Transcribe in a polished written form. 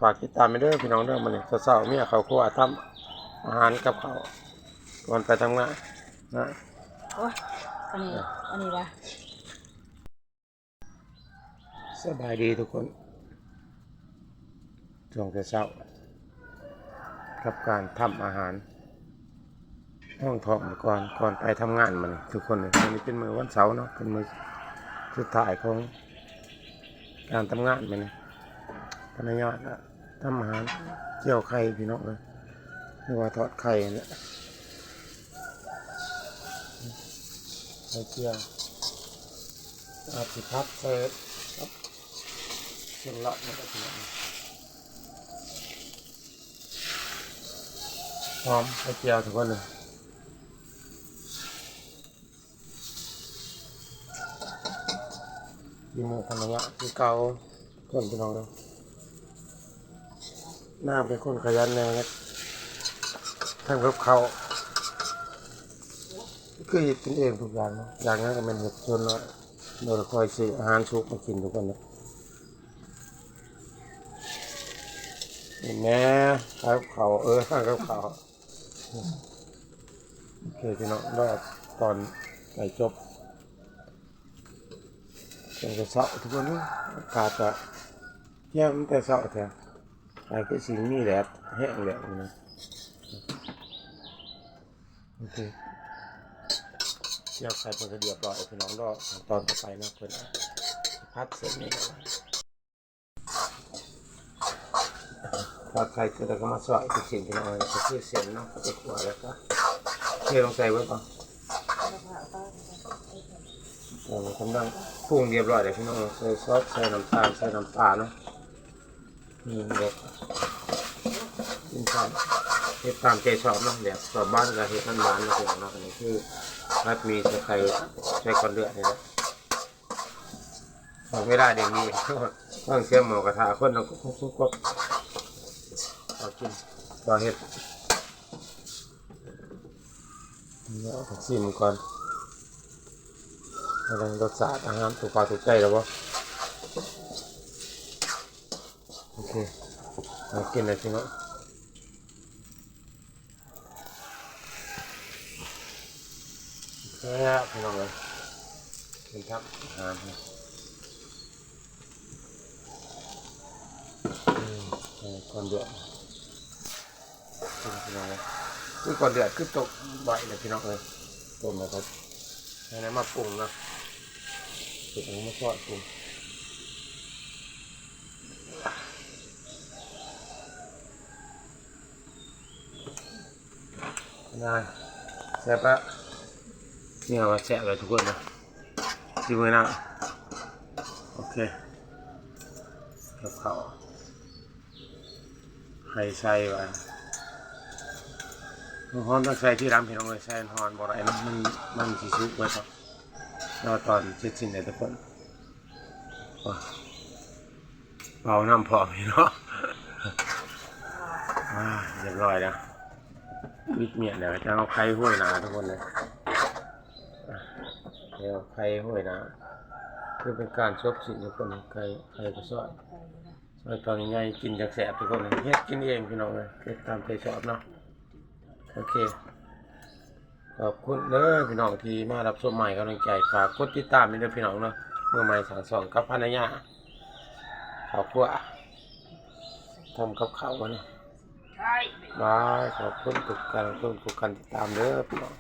ฝากติดตามไปเด้อพี่น้องเด้อมันเช้าๆเมียเขาครัวทำอาหารกับเขาวก่อนไปทำงานนะโอ้ยอันนี้วะสบายดีทุกคนช่วงเช้ากับการทำอาหารห้องทองก่อนไปทำงานมันทุกคนเลยวันนี้เป็นมื้อวันเสาร์เนาะเป็นมื้อสุดท้ายของการทำงานมันภรรยาก็ทำอาหารเจียวไข่พี่น้องเลยหรือว่าทอดไข่เนี่ยไข่เจียวอาทิพัดเสิร์ฟครับเส้นเลาะนี่ก็พี่น้องหอมไข่เจียวทุกคนเลยมีหมูภรรยาคือเกาคนพี่น้องเลยหน้าเป็นคนขยันแน่นะทำกับเขาคือกินเองทุกอย่างเนาะอย่างนั้นก็เป็นเห็ดชนเนาะโดยคอยซื้ออาหารชุกมากินทุกคนเนาะเห็นไหมครับเขาทำกับเขาโอเคพี่น้องรอบตอนไปจบจนจะเสาทุกคนเนาะอากาศจะแย่ตั้งแต่เสาแท้ไอ้ก็สิ่งนี้แหละแห้งแหละนะโอเคเดี๋ยวใส่เป็นกระเดียบร้อยพี่น้องรอตอนต่อไปนะเพื่อนพัดเสร็จนี่พัดไข่ก็จะมาสอยไปเสียนพี่น้องจะเชื่อเสียนเนาะจะขวดแล้วก็เทลงใส่ไว้ก่อนกำลังปรุงเรียบร้อยเลยพี่น้องใส่ซอสใส่น้ำตาลใส่น้ำปลาเนาะนี่เด็กกินข้าวเห็ดตามใจชอบเนาะแบบชาวบ้านกับเห็ดบ้านบ้านนะพี่น้องเนาะอันนี้คือรัดมีใส่ใส่ก้อนเลือดนี่นะบอกไม่ได้เดี๋ยวนี้ต้องเชื่อมหมูกระทะคนเราก็เอากินต่อเห็ดเนี่ยเอาชิมก่อนอะไรรสชาติอาหารถูกปากถูกใจแล้วปะโอเคเอากินเลยพี่น้องแค่พี่น้องเลยกินครับอาหารก่อนเดือดพี่น้องเลยคือก่อนเดือดคือตกใบเลยพี่น้องเลยต้มนะครับให้น้ำมาปรุงนะติดน้ำมาทอดปรุงได้แซ่บละนี่เอามาแซ่บเลยทุกคนนะชิมเลยนะโอเคกับเขาให้ใส่ไว้ฮอนต้องใส่ที่ร้านพี่น้องเลยใส่ฮอนบ่ไรมันสีชุบไว้ครับแล้วตอนเสร็จสิ้นเลยทุกคนเป่าน้ำพอพี่น้องเรียบร้อยแล้ววิดเมียนเดี๋ยวจะเอาไข่ห้วยนาทุกคนเลยเดี๋ยวไข่ห้วยนาคือเป็นการชบสิ้นทุกคนไข่ก็ซอยตอนนี้ไงกินจากแสบทุกคนเลยเฮ็ดกินเองพี่น้องเลยเฮ็ดตามใจชอบเนาะโอเคขอบคุณเด้อพี่น้องที่มารับชมใหม่กำลังใจฝากกดติดตามด้วยเด้อพี่น้องเนาะเมื่อใหม่2กับภรรยาขอบคุณทำกับข้าวมาเนาะบายขอบคุณทุกการติดตามเด้อพี่น้อง